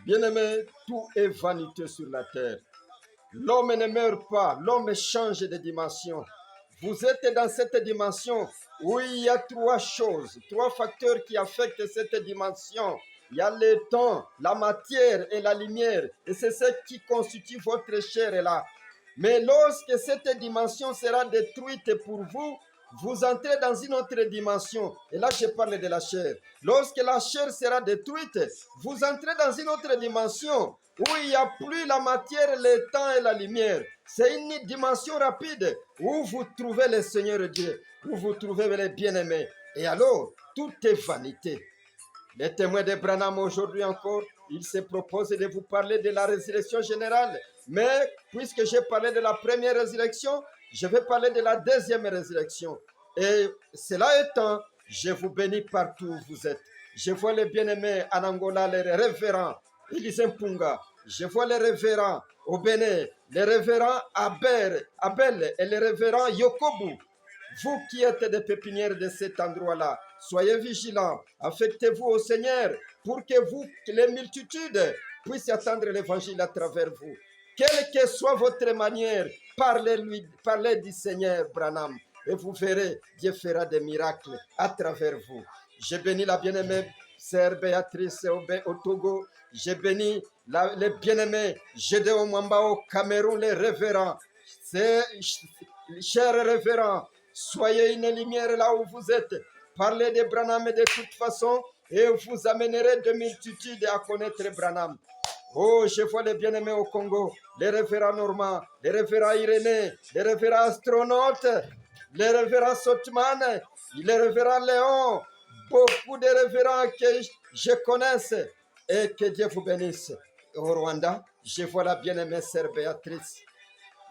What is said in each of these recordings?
Bien-aimés, tout est vanité sur la terre. L'homme ne meurt pas, l'homme change de dimension. Vous êtes dans cette dimension où il y a trois choses, trois facteurs qui affectent cette dimension. Il y a le temps, la matière et la lumière. Et c'est ce qui constitue votre chair là. Mais lorsque cette dimension sera détruite pour vous, vous entrez dans une autre dimension. Et là, je parle de la chair. Lorsque la chair sera détruite, vous entrez dans une autre dimension où il n'y a plus la matière, le temps et la lumière. C'est une dimension rapide où vous trouvez le Seigneur Dieu, où vous trouvez les bien-aimés. Et alors, tout est vanité. Les témoins de Branham aujourd'hui encore, il se propose de vous parler de la résurrection générale. Mais puisque j'ai parlé de la première résurrection, je vais parler de la deuxième résurrection. Et cela étant, je vous bénis partout où vous êtes. Je vois les bien-aimés en Angola, les révérends, Élise Mpunga. Je vois les révérends au Bénin, les révérends Abel et les révérends Yokobu. Vous qui êtes des pépinières de cet endroit-là, soyez vigilants, affectez-vous au Seigneur pour que vous, les multitudes, puissent attendre l'évangile à travers vous. Quelle que soit votre manière, parlez du Seigneur, Branham, et vous verrez, Dieu fera des miracles à travers vous. Je bénis la bien-aimée sœur Béatrice au Togo. Je bénis les bien-aimés Gédéon Mwamba au Cameroun, les révérends. Chers révérends, soyez une lumière là où vous êtes. Parlez de Branham de toute façon et vous amènerez de multitudes à connaître Branham. Oh, je vois les bien-aimés au Congo, les révérends Normands, les révérends Irénée, les révérends astronautes, les révérends Sotman, les révérends Léon, beaucoup de révérends que je connaisse et que Dieu vous bénisse. Au Rwanda, je vois la bien-aimée sœur Béatrice,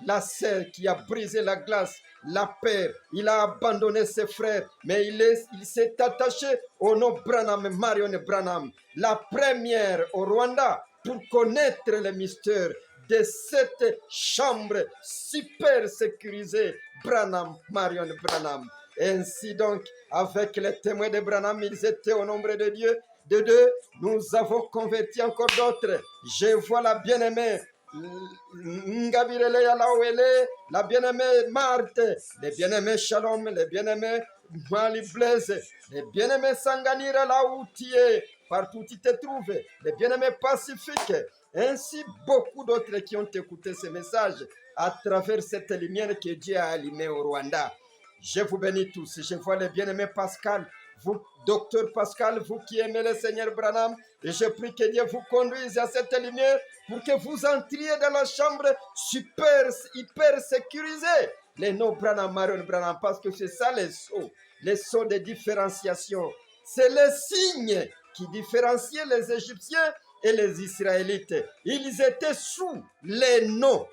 la sœur qui a brisé la glace, la paix. Il a abandonné ses frères, mais il s'est attaché au nom Branham, Marion Branham, la première au Rwanda pour connaître les mystères de cette chambre super sécurisée, Branham, Marion Branham. Ainsi donc, avec les témoins de Branham, ils étaient au nombre de Dieu. De deux, nous avons converti encore d'autres. Je vois la bien-aimée Ngabirele Yalawele, la bien-aimée Marthe, les bien-aimés Shalom, les bien-aimés Mali Blaise, les bien-aimés Sanganira là où tu es, partout où tu te trouves, les bien-aimés Pacifiques, ainsi beaucoup d'autres qui ont écouté ce message à travers cette lumière que Dieu a allumée au Rwanda. Je vous bénis tous. Je vois les bien-aimés Pascal, vous, docteur Pascal, vous qui aimez le Seigneur Branham, et je prie que Dieu vous conduise à cette lumière pour que vous entriez dans la chambre super, hyper sécurisée. Les noms Branham, Marion Branham, parce que c'est ça les sceaux de différenciation. C'est les signes qui différenciaient les Égyptiens et les Israélites. Ils étaient sous les noms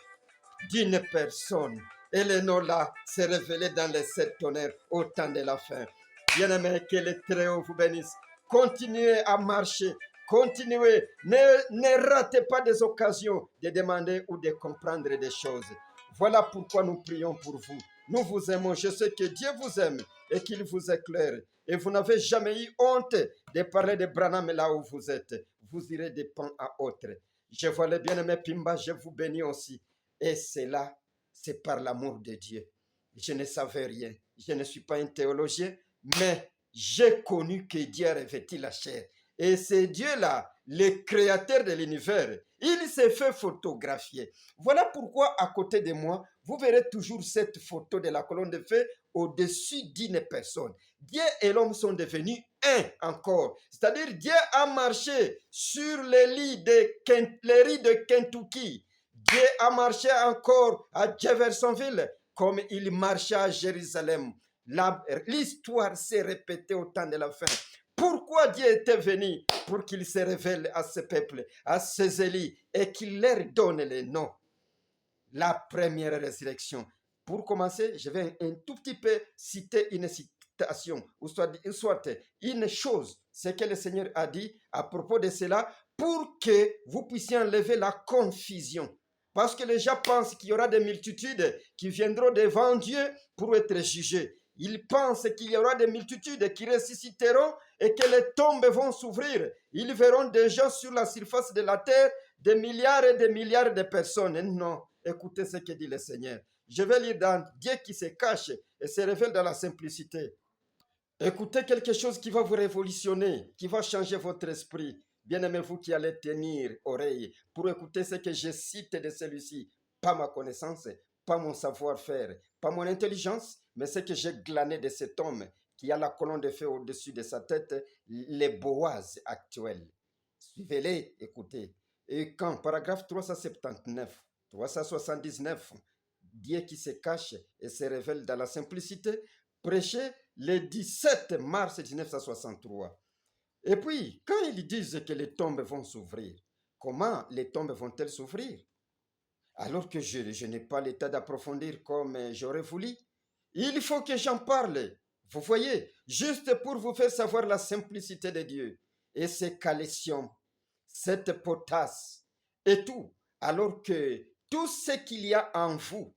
d'une personne. Et le nom-là s'est révélé dans les 7 tonnerres au temps de la fin. Bien-aimés, que le Très-Haut vous bénisse. Continuez à marcher. Continuez. Ne ratez pas des occasions de demander ou de comprendre des choses. Voilà pourquoi nous prions pour vous. Nous vous aimons. Je sais que Dieu vous aime et qu'il vous éclaire. Et vous n'avez jamais eu honte de parler de Branham là où vous êtes. Vous irez de pan à autre. Je vois le bien-aimé Pimba, je vous bénis aussi. Et c'est là, c'est par l'amour de Dieu. Je ne savais rien. Je ne suis pas un théologien, mais j'ai connu que Dieu a revêtu la chair. Et c'est Dieu-là, le créateur de l'univers. Il s'est fait photographier. Voilà pourquoi, à côté de moi, vous verrez toujours cette photo de la colonne de feu au-dessus d'une personne. Dieu et l'homme sont devenus un encore. C'est-à-dire, Dieu a marché sur les riz de Kentucky. Dieu a marché encore à Jeffersonville comme il marchait à Jérusalem. L'histoire s'est répétée au temps de la fin. Pourquoi Dieu était venu? Pour qu'il se révèle à ce peuple, à ses élus, et qu'il leur donne les noms. La première résurrection. Pour commencer, je vais un tout petit peu citer une citation, ou soit une chose, ce que le Seigneur a dit à propos de cela, pour que vous puissiez enlever la confusion. Parce que les gens pensent qu'il y aura des multitudes qui viendront devant Dieu pour être jugés. Ils pensent qu'il y aura des multitudes qui ressusciteront et que les tombes vont s'ouvrir. Ils verront déjà sur la surface de la terre des milliards et des milliards de personnes. Non, écoutez ce que dit le Seigneur. Je vais lire dans Dieu qui se cache et se révèle dans la simplicité. Écoutez quelque chose qui va vous révolutionner, qui va changer votre esprit. Bien-aimés, vous qui allez tenir oreille pour écouter ce que je cite de celui-ci. Pas ma connaissance, pas mon savoir-faire, pas mon intelligence, mais ce que j'ai glané de cet homme qui a la colonne de feu au-dessus de sa tête, les Boaz actuels. Suivez-les, écoutez. Et quand, paragraphe 379, 379, Dieu qui se cache et se révèle dans la simplicité, prêché le 17 mars 1963. Et puis, quand ils disent que les tombes vont s'ouvrir, comment les tombes vont-elles s'ouvrir? Alors que je n'ai pas l'état d'approfondir comme j'aurais voulu. Il faut que j'en parle. Vous voyez, juste pour vous faire savoir la simplicité de Dieu et ses calcium, cette potasse et tout, alors que tout ce qu'il y a en vous,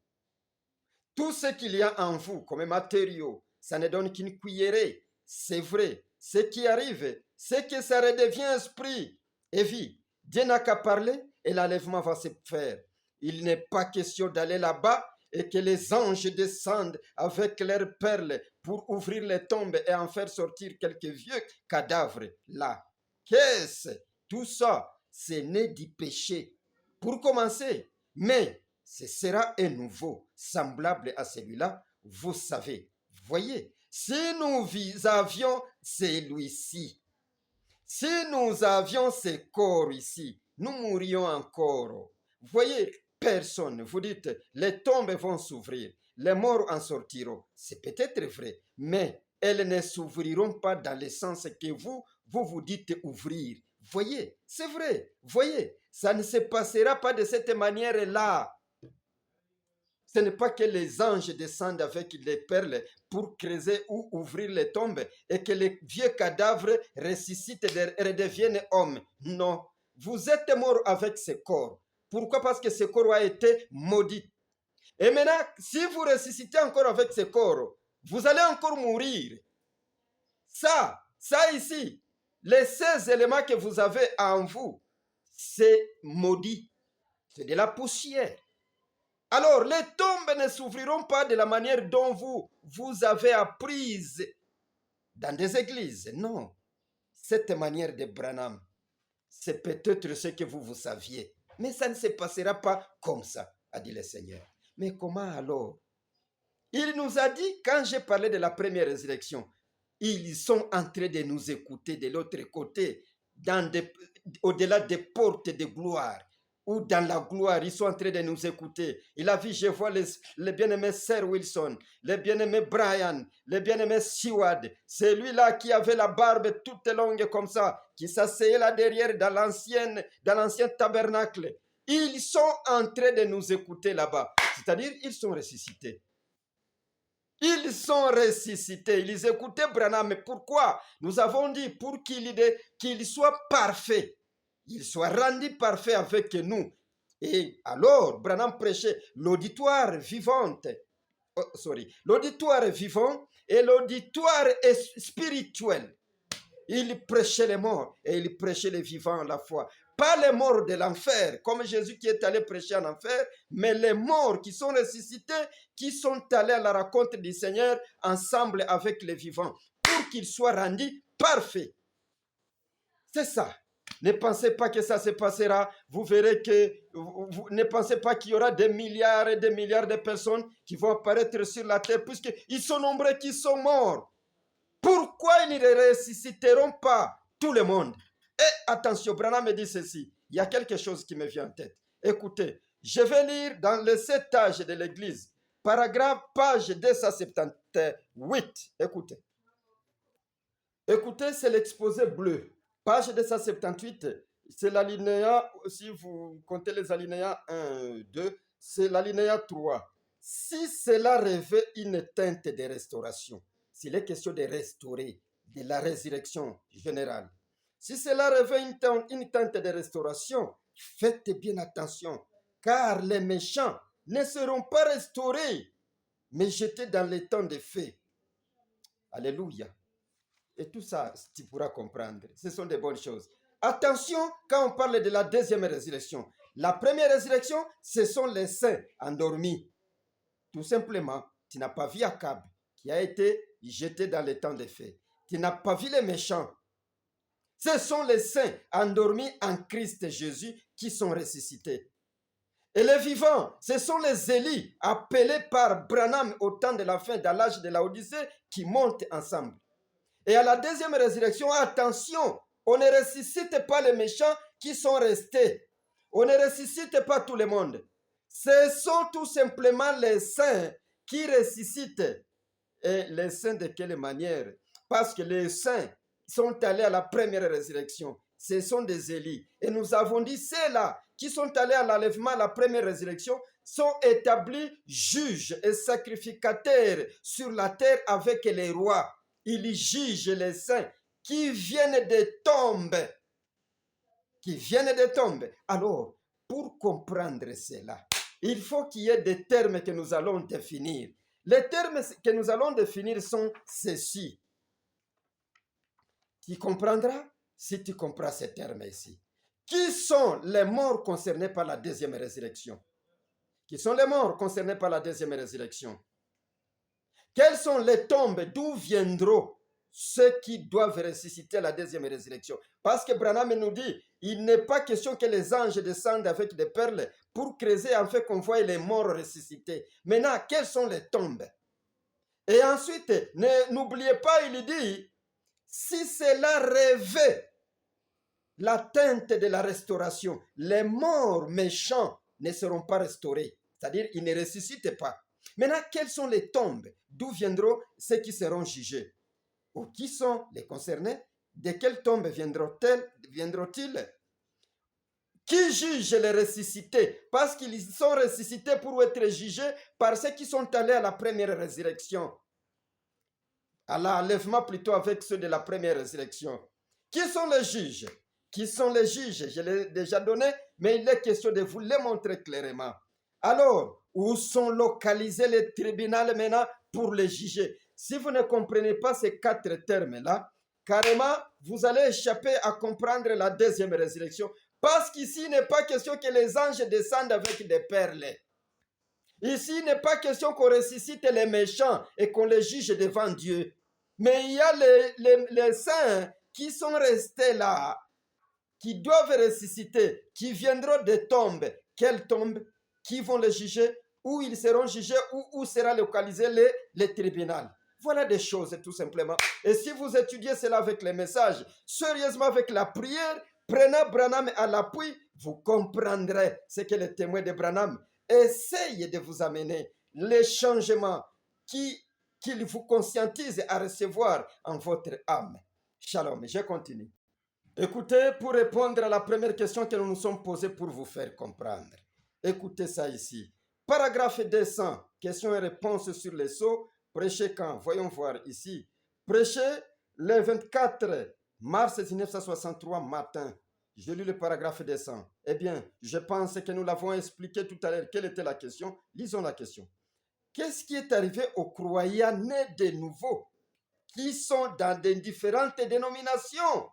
tout ce qu'il y a en vous comme matériaux, ça ne donne qu'une cuillerée. C'est vrai. Ce qui arrive, c'est que ça redevient esprit et vie. Dieu n'a qu'à parler et l'enlèvement va se faire. Il n'est pas question d'aller là-bas et que les anges descendent avec leurs perles pour ouvrir les tombes et en faire sortir quelques vieux cadavres là. Qu'est-ce? Tout ça, c'est né du péché. Pour commencer, mais ce sera un nouveau, semblable à celui-là, vous savez. Voyez, si nous avions celui-ci, si nous avions ce corps ici, nous mourrions encore. Voyez, personne, vous dites, les tombes vont s'ouvrir, les morts en sortiront. C'est peut-être vrai, mais elles ne s'ouvriront pas dans le sens que vous dites ouvrir. Voyez, c'est vrai, voyez, ça ne se passera pas de cette manière-là. Ce n'est pas que les anges descendent avec les perles pour creuser ou ouvrir les tombes et que les vieux cadavres ressuscitent et redeviennent hommes. Non, vous êtes mort avec ce corps. Pourquoi? Parce que ce corps a été maudit. Et maintenant, si vous ressuscitez encore avec ce corps, vous allez encore mourir. Ça ici, les 16 éléments que vous avez en vous, c'est maudit. C'est de la poussière. Alors, les tombes ne s'ouvriront pas de la manière dont vous avez apprise dans des églises. Non. Cette manière de Branham, c'est peut-être ce que vous saviez. Mais ça ne se passera pas comme ça, a dit le Seigneur. Mais comment alors? Il nous a dit, quand j'ai parlé de la première résurrection, ils sont en train de nous écouter de l'autre côté, au-delà des portes de gloire, ou dans la gloire, ils sont en train de nous écouter. Il a vu, je vois les bien-aimés Sir Wilson, les bien-aimés Brian, les bien-aimés Seward, celui-là qui avait la barbe toute longue comme ça, qui s'asseyait là derrière dans l'ancien tabernacle. Ils sont en train de nous écouter là-bas. C'est-à-dire, ils sont ressuscités. Ils sont ressuscités. Ils écoutaient Branham. Mais pourquoi? Nous avons dit pour qu'il soit parfait. Il soit rendu parfait avec nous. Et alors, Branham prêchait l'auditoire vivante. L'auditoire vivant et l'auditoire spirituel. Il prêchait les morts et il prêchait les vivants à la fois. Pas les morts de l'enfer, comme Jésus qui est allé prêcher en enfer, mais les morts qui sont ressuscités, qui sont allés à la rencontre du Seigneur ensemble avec les vivants, pour qu'ils soient rendus parfaits. C'est ça. Ne pensez pas que ça se passera. Vous verrez que, ne pensez pas qu'il y aura des milliards et des milliards de personnes qui vont apparaître sur la terre, puisqu'ils sont nombreux qui sont morts. Pourquoi ils ne ressusciteront pas tout le monde? Et attention, Branham me dit ceci. Il y a quelque chose qui me vient en tête. Écoutez, je vais lire dans le 7 âge de l'Église, paragraphe, page 278. Écoutez. Écoutez, c'est l'exposé bleu. Page 278, c'est l'alinéa, si vous comptez les alinéas 1, 2, c'est l'alinéa 3. Si cela revêt une teinte de restauration, s'il est question de restaurer, de la résurrection générale, si cela revêt une teinte de restauration, faites bien attention, car les méchants ne seront pas restaurés, mais jetés dans les temps de feu. Alléluia. Et tout ça, tu pourras comprendre. Ce sont des bonnes choses. Attention, quand on parle de la deuxième résurrection. La première résurrection, ce sont les saints endormis. Tout simplement, tu n'as pas vu Akab qui a été jeté dans les temps des faits. Tu n'as pas vu les méchants. Ce sont les saints endormis en Christ Jésus qui sont ressuscités. Et les vivants, ce sont les Élis appelés par Branham au temps de la fin, dans l'âge de la Odyssée, qui montent ensemble. Et à la deuxième résurrection, attention, on ne ressuscite pas les méchants qui sont restés. On ne ressuscite pas tout le monde. Ce sont tout simplement les saints qui ressuscitent. Et les saints de quelle manière? Parce que les saints sont allés à la première résurrection. Ce sont des Élis. Et nous avons dit, ceux-là qui sont allés à l'enlèvement, à la première résurrection, sont établis juges et sacrificateurs sur la terre avec les rois. Ils jugent les saints qui viennent des tombes. Qui viennent des tombes. Alors, pour comprendre cela, il faut qu'il y ait des termes que nous allons définir. Les termes que nous allons définir sont ceux-ci. Tu comprendras si tu comprends ces termes ici. Qui sont les morts concernés par la deuxième résurrection? Qui sont les morts concernés par la deuxième résurrection? Quelles sont les tombes? D'où viendront ceux qui doivent ressusciter à la deuxième résurrection? Parce que Branham nous dit, il n'est pas question que les anges descendent avec des perles pour creuser en fait qu'on voie les morts ressuscités. Maintenant, quelles sont les tombes? Et ensuite, n'oubliez pas, il dit, si cela rêvait l'atteinte de la restauration, les morts méchants ne seront pas restaurés. C'est-à-dire, ils ne ressuscitent pas. Maintenant, quelles sont les tombes? D'où viendront ceux qui seront jugés? Ou qui sont les concernés? De quelle tombe viendront-ils? Qui juge les ressuscités? Parce qu'ils sont ressuscités pour être jugés par ceux qui sont allés à la première résurrection. À l'enlèvement plutôt avec ceux de la première résurrection. Qui sont les juges? Qui sont les juges? Je l'ai déjà donné, mais il est question de vous les montrer clairement. Alors, où sont localisés les tribunaux maintenant pour les juger? Si vous ne comprenez pas ces quatre termes-là, carrément, vous allez échapper à comprendre la deuxième résurrection. Parce qu'ici, il n'est pas question que les anges descendent avec des perles. Ici, il n'est pas question qu'on ressuscite les méchants et qu'on les juge devant Dieu. Mais il y a les saints qui sont restés là, qui doivent ressusciter, qui viendront des tombes. Quelles tombes? Qui vont les juger? Où ils seront jugés? Où sera localisé les tribunaux? Voilà des choses tout simplement. Et si vous étudiez cela avec les messages, sérieusement avec la prière, prenant Branham à l'appui, vous comprendrez ce que les témoins de Branham essayent de vous amener, les changements qu'il vous conscientise à recevoir en votre âme. Shalom, je continue. Écoutez, pour répondre à la première question que nous nous sommes posées pour vous faire comprendre. Écoutez ça ici. Paragraphe 200, questions et réponses sur les sceaux. Prêché quand? Voyons voir ici. Prêché le 24 mars 1963 matin. Je lis le paragraphe 200. Eh bien, je pense que nous l'avons expliqué tout à l'heure. Quelle était la question? Lisons la question. Qu'est-ce qui est arrivé aux croyants nés de nouveau qui sont dans des différentes dénominations?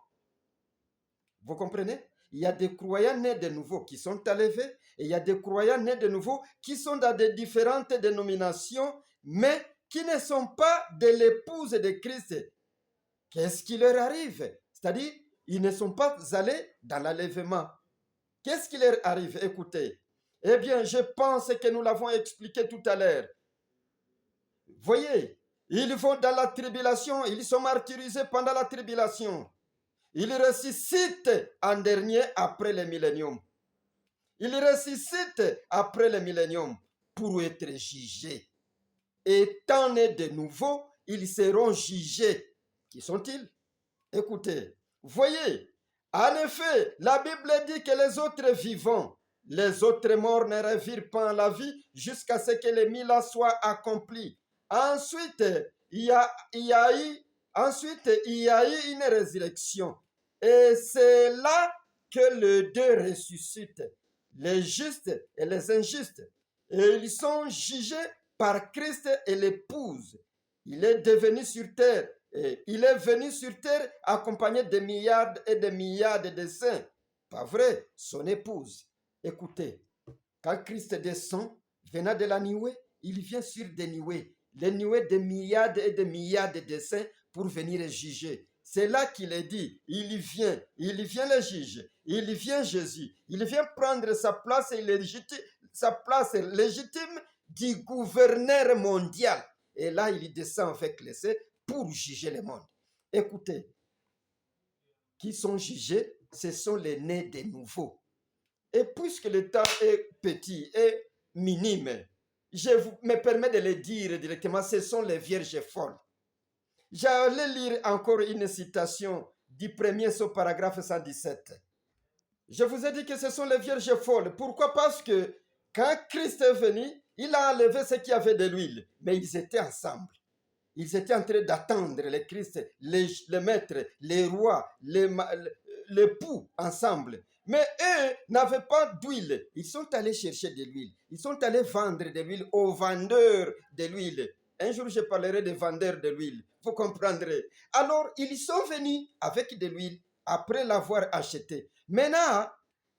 Vous comprenez? Il y a des croyants nés de nouveau qui sont enlevés et il y a des croyants nés de nouveau qui sont dans des différentes dénominations, mais qui ne sont pas de l'épouse de Christ. Qu'est-ce qui leur arrive? C'est-à-dire, ils ne sont pas allés dans l'enlèvement. Qu'est-ce qui leur arrive? Écoutez. Eh bien, je pense que nous l'avons expliqué tout à l'heure. Voyez, ils vont dans la tribulation, ils sont martyrisés pendant la tribulation. Ils ressuscitent en dernier après le millénium. Ils ressuscitent après le millénium pour être jugés. Étant nés de nouveau, ils seront jugés. Qui sont-ils? Écoutez, voyez, en effet, la Bible dit que les autres vivants, les autres morts ne revirent pas la vie jusqu'à ce que les 1000 ans soient accomplis. Ensuite, il y a eu une résurrection. Et c'est là que les deux ressuscitent, les justes et les injustes. Et ils sont jugés par Christ et l'épouse. Il est devenu sur terre. Et il est venu sur terre accompagné de milliards et de milliards de saints. Pas vrai, son épouse. Écoutez, quand Christ descend, venant de la nuée, il vient sur des nuées. Les nuées de milliards et de milliards de saints pour venir juger. C'est là qu'il est dit, il vient le juge, il vient Jésus, il vient prendre sa place légitime du gouverneur mondial. Et là, il descend avec les saints pour juger le monde. Écoutez, qui sont jugés, ce sont les nés des nouveaux. Et puisque le temps est petit et minime, je me permets de le dire directement, ce sont les vierges folles. J'allais lire encore une citation du premier paragraphe 117. Je vous ai dit que ce sont les vierges folles. Pourquoi? Parce que quand Christ est venu, il a enlevé ce qui avait de l'huile, mais ils étaient ensemble. Ils étaient en train d'attendre le Christ, les maîtres, les rois, l'époux ensemble. Mais eux n'avaient pas d'huile. Ils sont allés chercher de l'huile. Ils sont allés vendre de l'huile aux vendeurs de l'huile. Un jour, je parlerai des vendeurs de l'huile. Vous comprendrez. Alors, ils sont venus avec de l'huile après l'avoir acheté. Maintenant,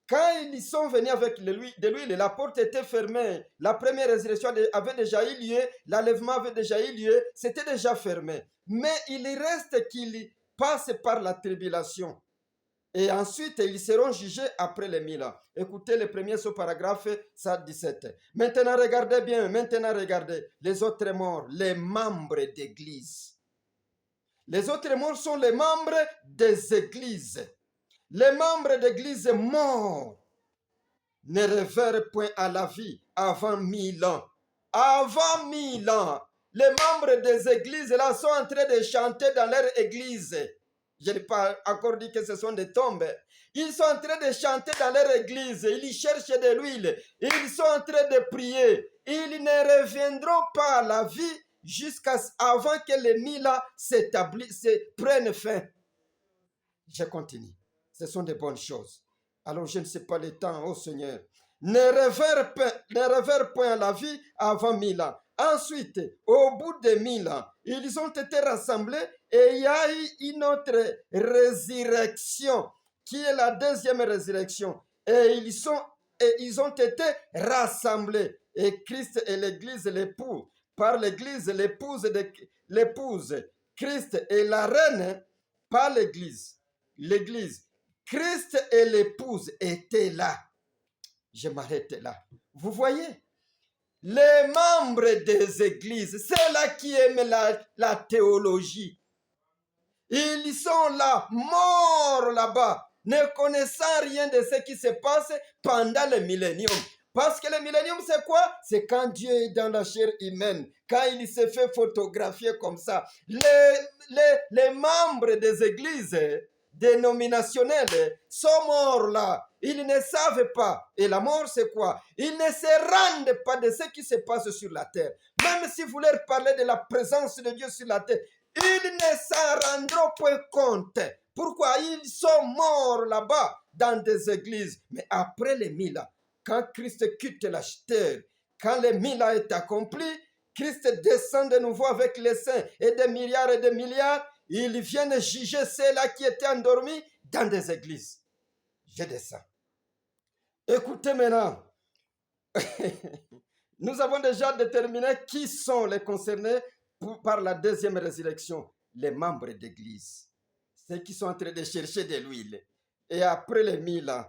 quand ils sont venus avec de l'huile, la porte était fermée. La première résurrection avait déjà eu lieu. L'enlèvement avait déjà eu lieu. C'était déjà fermé. Mais il reste qu'ils passent par la tribulation. Et ensuite, ils seront jugés après les 1000 ans. Écoutez le premier sous-paragraphe 117. Maintenant, regardez bien. Maintenant, regardez. Les autres morts, les membres d'église. Les autres morts sont les membres des églises. Les membres d'église morts ne revinrent point à la vie avant 1000 ans. Avant 1000 ans, les membres des églises là sont en train de chanter dans leur église. Je n'ai pas encore dit que ce sont des tombes. Ils sont en train de chanter dans leur église. Ils cherchent de l'huile. Ils sont en train de prier. Ils ne reviendront pas à la vie avant que les 1000 ans prennent fin. Je continue. Ce sont de bonnes choses. Alors je ne sais pas le temps, oh Seigneur. Ne revinrent point à la vie avant 1000 ans. Ensuite, au bout de 1000 ans, ils ont été rassemblés et il y a eu une autre résurrection qui est la deuxième résurrection. Et ils ont été rassemblés. Et Christ et l'Église l'époux. Par l'Église, l'épouse. Christ et la reine par l'Église. L'Église. Christ et l'épouse étaient là. Je m'arrête là. Vous voyez? Les membres des églises, c'est là qui aiment la théologie. Ils sont là, morts là-bas, ne connaissant rien de ce qui se passe pendant le millénium. Parce que le millénium, c'est quoi? C'est quand Dieu est dans la chair humaine, quand il se fait photographier comme ça. Les membres des églises dénominationnelles sont morts là. Ils ne savent pas. Et la mort, c'est quoi? Ils ne se rendent pas de ce qui se passe sur la terre. Même si vous leur parlez de la présence de Dieu sur la terre, ils ne s'en rendront point compte. Pourquoi? Ils sont morts là-bas dans des églises. Mais après les 1000 ans, quand Christ quitte la terre, quand les 1000 ans est accompli, Christ descend de nouveau avec les saints et des milliards. Ils viennent juger ceux-là qui étaient endormis dans des églises. Je descends. Écoutez maintenant. Nous avons déjà déterminé qui sont les concernés par la deuxième résurrection. Les membres d'église. Ceux qui sont en train de chercher de l'huile. Et après les 1000 ans,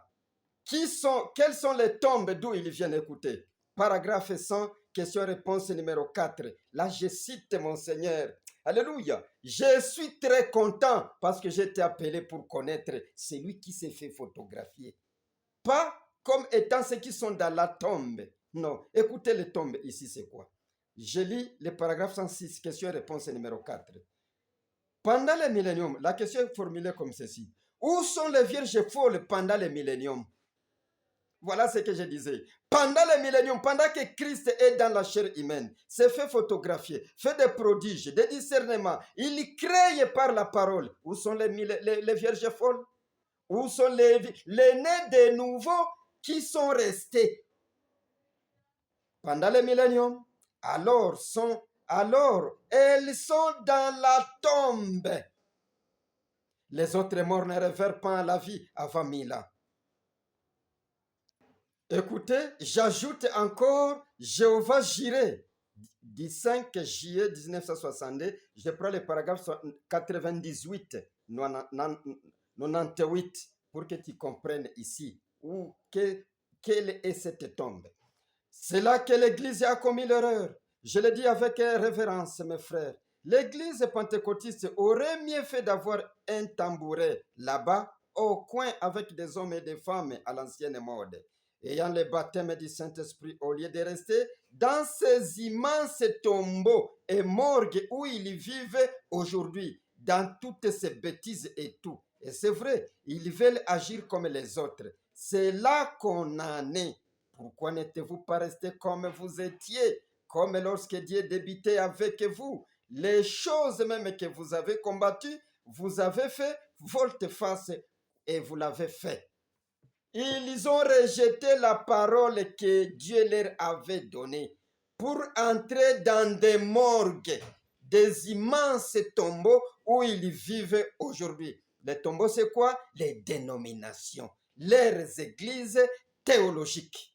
quelles sont les tombes d'où ils viennent écouter? Paragraphe 100, question-réponse numéro 4. Là, je cite mon Seigneur. Alléluia. Je suis très content parce que j'ai été appelé pour connaître celui qui s'est fait photographier. Pas comme étant ceux qui sont dans la tombe. Non. Écoutez les tombes ici, c'est quoi? Je lis le paragraphe 106, question-réponse numéro 4. Pendant le millénium, la question est formulée comme ceci. Où sont les vierges folles pendant le millénium? Voilà ce que je disais. Pendant le millénium, pendant que Christ est dans la chair humaine, s'est fait photographier, fait des prodiges, des discernements, il crée par la parole. Où sont les vierges folles? Où sont les nés de nouveau qui sont restés? Pendant le millénium, alors sont Alors, elles sont dans la tombe. Les autres morts ne revinrent pas à la vie avant 1000 ans. Écoutez, j'ajoute encore Jéhovah Jireh, du 5 juillet 1962. Je prends le paragraphe 98, 98, pour que tu comprennes ici quelle est cette tombe. C'est là que l'Église a commis l'erreur. Je le dis avec révérence, mes frères. L'Église pentecôtiste aurait mieux fait d'avoir un tambouret là-bas, au coin, avec des hommes et des femmes à l'ancienne mode, ayant le baptême du Saint-Esprit, au lieu de rester dans ces immenses tombeaux et morgues où ils vivent aujourd'hui, dans toutes ces bêtises et tout. Et c'est vrai, ils veulent agir comme les autres. C'est là qu'on en est. Pourquoi n'êtes-vous pas resté comme vous étiez, comme lorsque Dieu débutait avec vous? Les choses même que vous avez combattues, vous avez fait volte-face et vous l'avez fait. Ils ont rejeté la parole que Dieu leur avait donnée pour entrer dans des morgues, des immenses tombeaux où ils vivent aujourd'hui. Les tombeaux, c'est quoi? Les dénominations, leurs églises théologiques.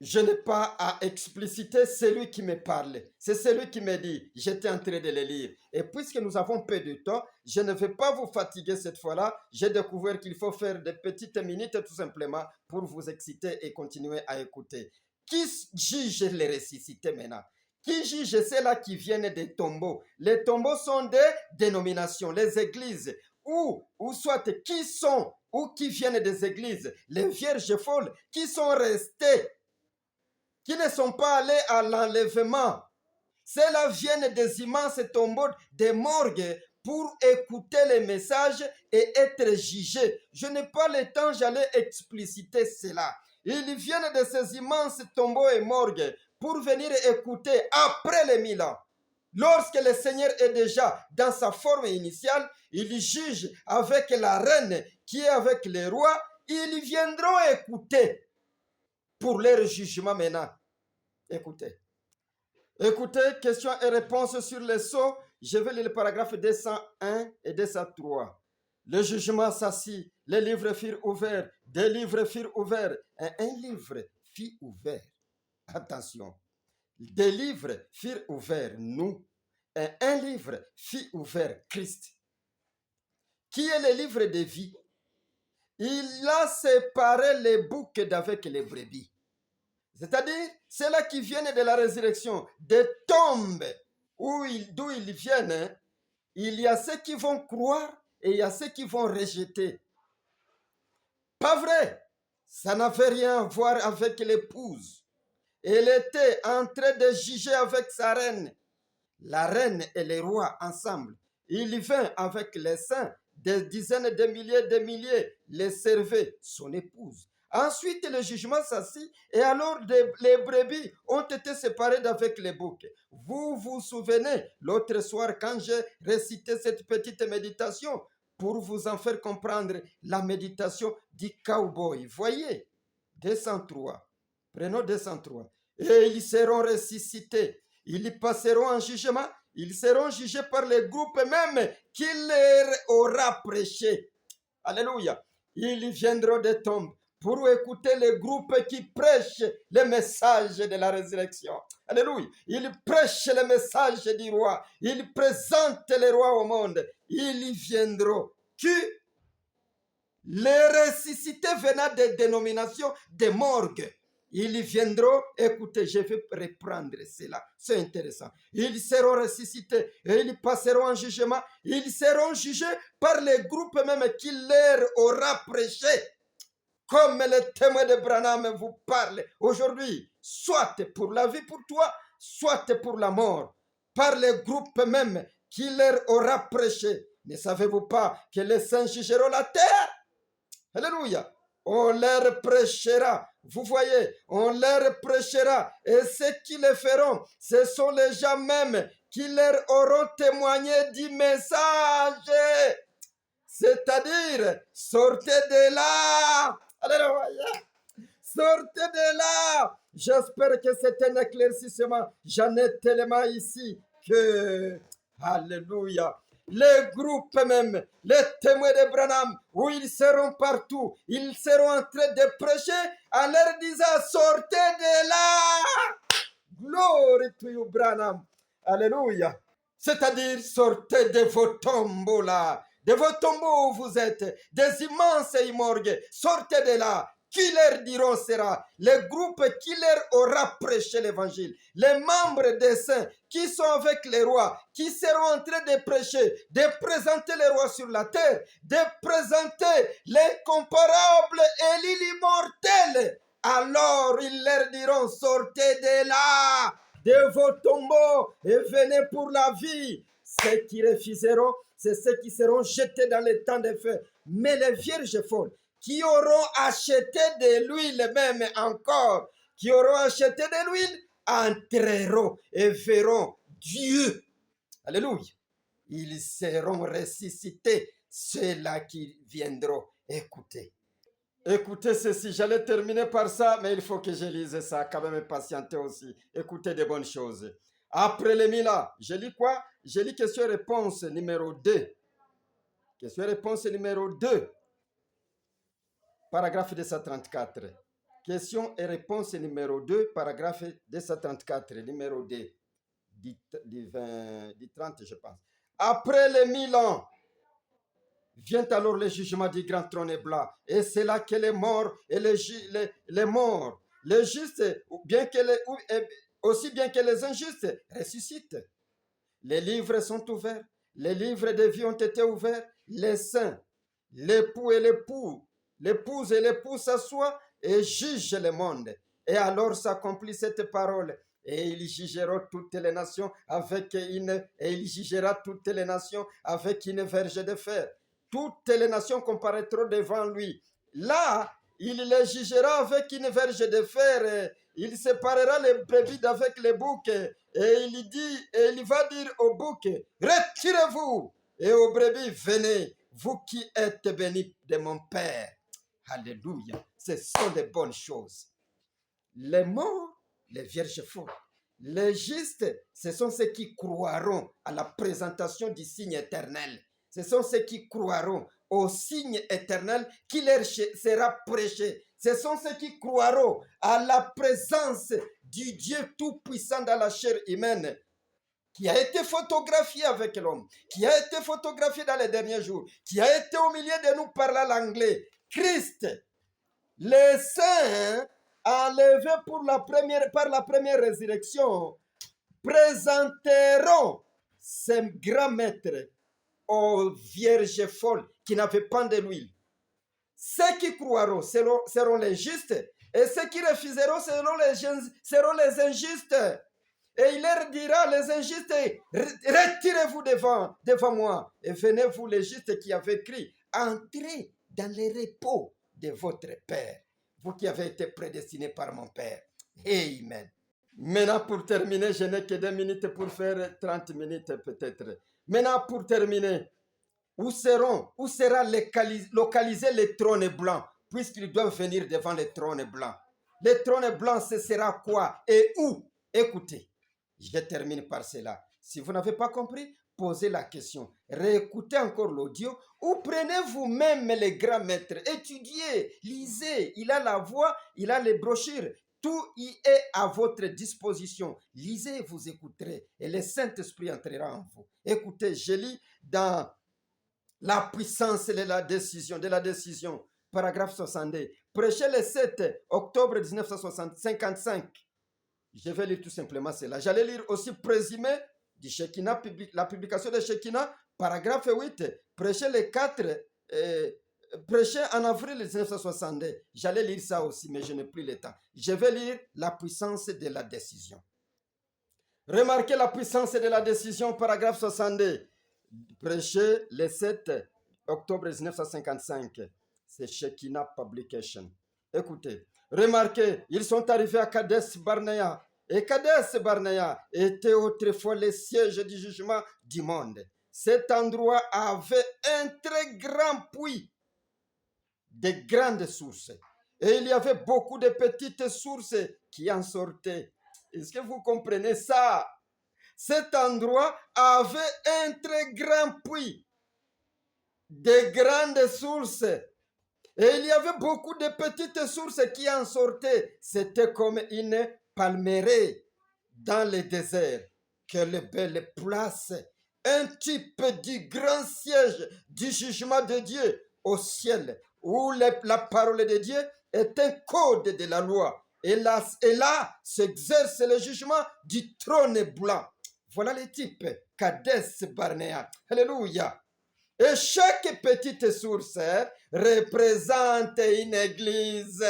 Je n'ai pas à expliciter celui qui me parle. C'est celui qui me dit, j'étais en train de le lire. Et puisque nous avons peu de temps, je ne vais pas vous fatiguer cette fois-là. J'ai découvert qu'il faut faire des petites minutes tout simplement pour vous exciter et continuer à écouter. Qui juge les ressuscités maintenant? Qui juge ceux-là qui viennent des tombeaux? Les tombeaux sont des dénominations, les églises, ou soit qui sont, ou qui viennent des églises, les vierges folles, qui sont restées, qui ne sont pas allés à l'enlèvement. Ceux-là viennent des immenses tombeaux, des morgues, pour écouter les messages et être jugés. Je n'ai pas le temps, j'allais expliciter cela. Ils viennent de ces immenses tombeaux et morgues pour venir écouter après les 1000 ans. Lorsque le Seigneur est déjà dans sa forme initiale, il juge avec la reine qui est avec les rois. Ils viendront écouter pour leur jugement maintenant. Écoutez. Écoutez, questions et réponses sur les sceaux. Je vais lire le paragraphe 201 et 203. Le jugement s'assit, les livres furent ouverts, des livres furent ouverts, et un livre fut ouvert. Attention, des livres furent ouverts, nous, et un livre fut ouvert, Christ. Qui est le livre de vie? Il a séparé les boucs d'avec les brebis. C'est-à-dire, ceux-là qui viennent de la résurrection, des tombes d'où ils viennent, il y a ceux qui vont croire et il y a ceux qui vont rejeter. Pas vrai, ça n'avait rien à voir avec l'épouse. Elle était en train de juger avec sa reine. La reine et les rois ensemble. Il vint avec les saints, des dizaines de milliers, les servaient, son épouse. Ensuite, le jugement s'assit et alors les brebis ont été séparées d'avec les boucs. Vous vous souvenez, l'autre soir, quand j'ai récité cette petite méditation, pour vous en faire comprendre la méditation du cowboy. Voyez, 203. Prenons 203. Et ils seront ressuscités. Ils passeront en jugement. Ils seront jugés par les groupes même qui leur aura prêché. Alléluia. Ils viendront des tombes pour écouter les groupes qui prêchent le message de la résurrection. Alléluia. Ils prêchent le message du roi. Ils présentent le roi au monde. Ils viendront. Les ressuscités venant des dénominations des morgues. Ils viendront, écoutez, je vais reprendre cela, c'est intéressant. Ils seront ressuscités et ils passeront en jugement. Ils seront jugés par les groupes même qui leur aura prêché. Comme le témoin de Branham vous parle aujourd'hui, soit pour la vie pour toi, soit pour la mort, par les groupes même qui leur aura prêché. Ne savez-vous pas que les saints jugeront la terre? Alléluia. On leur prêchera. Vous voyez, on leur prêchera. Et ceux qui le feront, ce sont les gens même qui leur auront témoigné du message. C'est-à-dire, sortez de là. Alléluia. sortez de là. J'espère que c'est un éclaircissement. J'en ai tellement ici que, alléluia, les groupes même, les témoins de Branham, où ils seront partout, ils seront en train de prêcher en leur disant, sortez de là. Glory to you, Branham. Alléluia. C'est-à-dire, sortez de vos tombeaux là, de vos tombeaux où vous êtes, des immenses immorgues. Sortez de là. Qui leur diront sera le groupe qui leur aura prêché l'évangile, les membres des saints qui sont avec les rois, qui seront en train de prêcher, de présenter les rois sur la terre, de présenter l'incomparable et l'immortel. Alors ils leur diront, sortez de là, de vos tombeaux et venez pour la vie. Ceux qui refuseront, c'est ceux qui seront jetés dans les temps de feu. Mais les vierges folles, qui auront acheté de l'huile même encore, qui auront acheté de l'huile, entreront et verront Dieu. Alléluia. Ils seront ressuscités, ceux-là qui viendront. Écoutez. Écoutez ceci, j'allais terminer par ça, mais il faut que je lise ça, quand même patienter aussi. Écoutez des bonnes choses. Après les Mila, je lis quoi? Je lis question-réponse numéro 2. Question-réponse numéro 2. Paragraphe 234. Question et réponse numéro 2, paragraphe 234, numéro 2, du 30, je pense. Après les 1000 ans, vient alors le jugement du grand trône blanc. Et c'est là que les morts et les morts, les justes, aussi bien que les injustes, ressuscitent. Les livres sont ouverts. Les livres de vie ont été ouverts. Les saints, l'époux et l'épouse et l'époux s'assoient et jugent le monde. Et alors s'accomplit cette parole. Et il jugera toutes les nations avec une verge de fer. Toutes les nations comparaîtront devant lui. Là, il les jugera avec une verge de fer. Il séparera les brebis d'avec les boucs. Et il va dire aux boucs, retirez-vous. Et aux brebis, venez, vous qui êtes bénis de mon Père. Alléluia. Ce sont des bonnes choses. Les morts, les vierges folles. Les justes, ce sont ceux qui croiront à la présentation du signe éternel. Ce sont ceux qui croiront au signe éternel qui leur sera prêché. Ce sont ceux qui croiront à la présence du Dieu Tout-Puissant dans la chair humaine, qui a été photographié avec l'homme, qui a été photographié dans les derniers jours, qui a été au milieu de nous parlant l'anglais. Christ, les saints enlevés par la première résurrection, présenteront ces grands maîtres aux vierges folles qui n'avaient pas de l'huile. Ceux qui croiront seront les justes, et ceux qui refuseront seront les injustes. Et il leur dira, les injustes, retirez-vous devant moi, et venez vous les justes qui avez écrit, entrez dans le repos de votre Père, vous qui avez été prédestinés par mon Père. Amen. Maintenant, pour terminer, je n'ai que 2 minutes pour faire 30 minutes peut-être. Maintenant, pour terminer, où sera localisé le trône blanc, puisqu'ils doivent venir devant le trône blanc. Le trône blanc, ce sera quoi et où? Écoutez, je termine par cela. Si vous n'avez pas compris, posez la question. Réécoutez encore l'audio ou prenez vous-même les grands maîtres. Étudiez, lisez. Il a la voix, il a les brochures. Tout y est à votre disposition. Lisez, vous écouterez et le Saint-Esprit entrera en vous. Écoutez, je lis dans la puissance de la décision, paragraphe 62. Prêché le 7 octobre 1955. Je vais lire tout simplement cela. J'allais lire aussi présumé du Shekinah, la publication de Shekinah, paragraphe 8. Prêché le 4, prêché en avril 1962. J'allais lire ça aussi, mais je n'ai plus le temps. Je vais lire la puissance de la décision. Remarquez la puissance de la décision, paragraphe 62. Prêché le 7 octobre 1955. C'est Shekinah Publication. Écoutez, remarquez, ils sont arrivés à Kadesh Barnea. Et Kadesh Barnea était autrefois le siège du jugement du monde. Cet endroit avait un très grand puits, de grandes sources. Et il y avait beaucoup de petites sources qui en sortaient. Est-ce que vous comprenez ça? Cet endroit avait un très grand puits, de grandes sources. Et il y avait beaucoup de petites sources qui en sortaient. C'était comme une palmeraie dans le désert. Quelle belle place! Un type du grand siège du jugement de Dieu au ciel, où la parole de Dieu est un code de la loi. Et là s'exerce le jugement du trône blanc. Voilà le type, Kadesh Barnea. Alléluia. Et chaque petite source représente une église.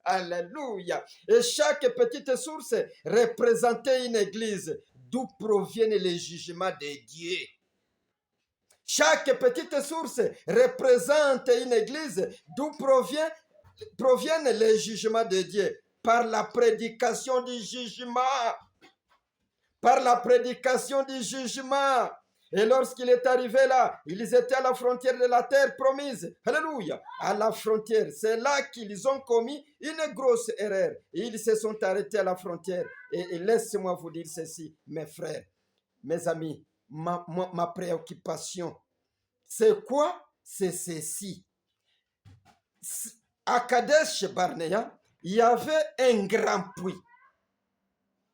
Alléluia. Et chaque petite source représentait une église d'où proviennent les jugements de Dieu. Chaque petite source représente une église d'où proviennent les jugements de Dieu. Par la prédication du jugement. Par la prédication du jugement. Et lorsqu'il est arrivé là, ils étaient à la frontière de la terre promise. Alléluia. À la frontière. C'est là qu'ils ont commis une grosse erreur. Ils se sont arrêtés à la frontière. Et laissez-moi vous dire ceci, mes frères, mes amis, ma préoccupation. C'est quoi? C'est ceci. À Kadesh Barnea, il y avait un grand puits,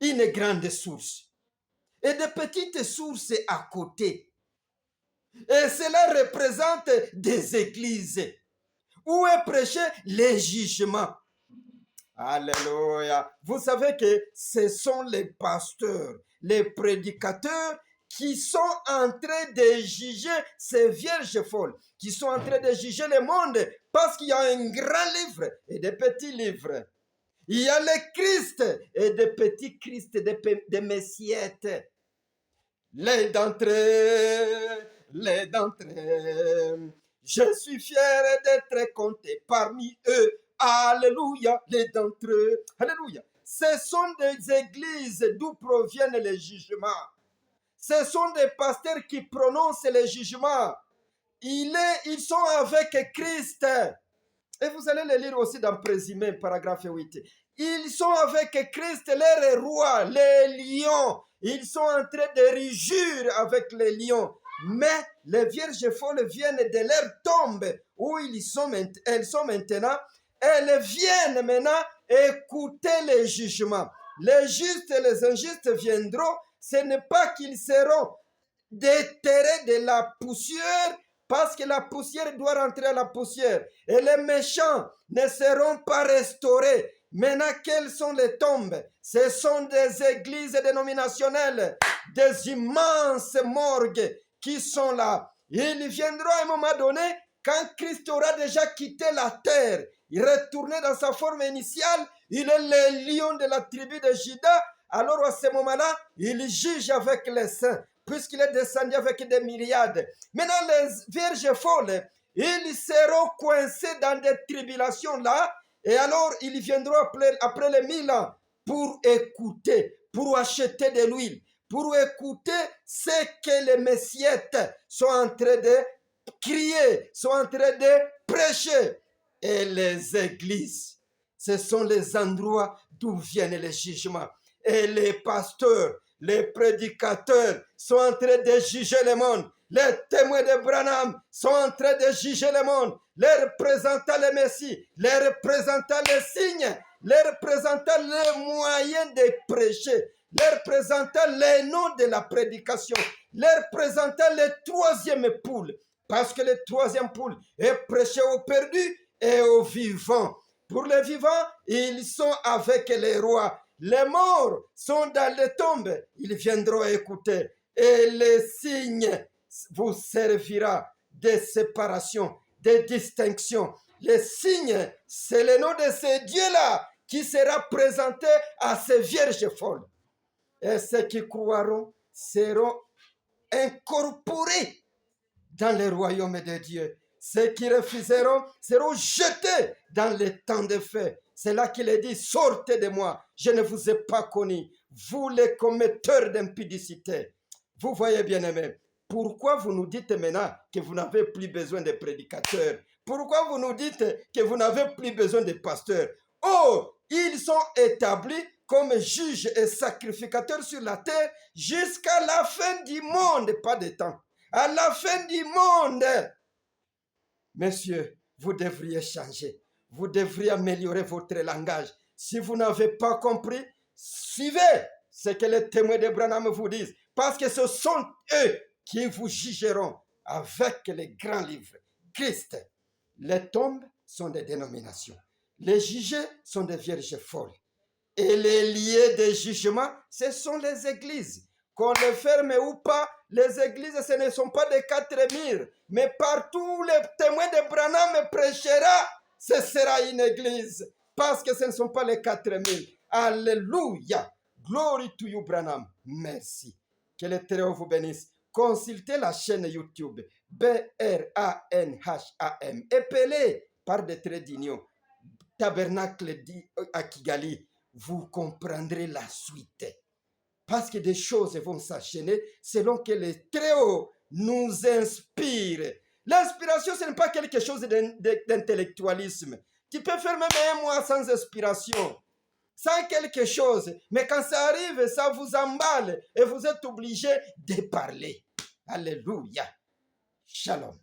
une grande source et de petites sources à côté. Et cela représente des églises où est prêché les jugements. Alléluia. Vous savez que ce sont les pasteurs, les prédicateurs qui sont en train de juger ces vierges folles, qui sont en train de juger le monde parce qu'il y a un grand livre et des petits livres. Il y a le Christ et des petits Christ, des messiettes. Les d'entre eux, je suis fier d'être compté parmi eux. Alléluia, les d'entre eux. Alléluia. Ce sont des églises d'où proviennent les jugements. Ce sont des pasteurs qui prononcent les jugements. Ils sont avec Christ. Et vous allez le lire aussi dans Présumé, paragraphe 8. Ils sont avec Christ, les rois, les lions. Ils sont en train de rugir avec les lions. Mais les vierges folles viennent de leur tombe où elles sont maintenant. Elles viennent maintenant écouter les jugements. Les justes et les injustes viendront. Ce n'est pas qu'ils seront déterrés de la poussière, parce que la poussière doit rentrer à la poussière. Et les méchants ne seront pas restaurés. Maintenant, quelles sont les tombes? Ce sont des églises dénominationnelles, des immenses morgues qui sont là. Il viendra à un moment donné, quand Christ aura déjà quitté la terre, il retournera dans sa forme initiale, il est le lion de la tribu de Juda. Alors à ce moment-là, il juge avec les saints, puisqu'il est descendu avec des myriades. Maintenant, les vierges folles, ils seront coincés dans des tribulations là, et alors ils viendront après les 1000 ans pour écouter, pour acheter de l'huile, pour écouter ce que les messiettes sont en train de crier, sont en train de prêcher. Et les églises, ce sont les endroits d'où viennent les jugements. Et les pasteurs, les prédicateurs sont en train de juger le monde. Les témoins de Branham sont en train de juger le monde. Les représentants le Messie, les représentants les signes, les représentants les moyens de prêcher, les représentants les noms de la prédication, les représentants les troisième poule. Parce que le troisième poule est prêché aux perdus et aux vivants. Pour les vivants, ils sont avec les rois. Les morts sont dans les tombes. Ils viendront écouter. Et les signes vous servira de séparation, de distinction. Les signes, c'est le nom de ce Dieu-là qui sera présenté à ces vierges folles. Et ceux qui croiront seront incorporés dans le royaume de Dieu. Ceux qui refuseront seront jetés dans les temps de feu. C'est là qu'il est dit, sortez de moi, je ne vous ai pas connu, vous les commetteurs d'impudicité. Vous voyez bien aimé, pourquoi vous nous dites maintenant que vous n'avez plus besoin de prédicateurs? Pourquoi vous nous dites que vous n'avez plus besoin de pasteurs? Oh, ils sont établis comme juges et sacrificateurs sur la terre jusqu'à la fin du monde, pas de temps. À la fin du monde. Messieurs, vous devriez changer. Vous devriez améliorer votre langage. Si vous n'avez pas compris, suivez ce que les témoins d'Abraham vous disent. Parce que ce sont eux qui vous jugeront avec les grands livres. Christ. Les tombes sont des dénominations. Les jugés sont des vierges folles. Et les lieux de jugement, ce sont les églises. Qu'on les ferme ou pas, les églises, ce ne sont pas des 4000, mais partout les témoins de Branham prêchera, ce sera une église, parce que ce ne sont pas les 4000. Alléluia. Glory to you, Branham. Merci. Que l'Éternel vous bénisse. Consultez la chaîne YouTube BRANHAM, épelé par des traits d'union, Tabernacle à Kigali. Vous comprendrez la suite. Parce que des choses vont s'enchaîner selon que les Très-Haut nous inspire. L'inspiration, ce n'est pas quelque chose d'intellectualisme. Tu peux faire même un mois sans inspiration, sans quelque chose. Mais quand ça arrive, ça vous emballe et vous êtes obligé de parler. Alléluia. Shalom.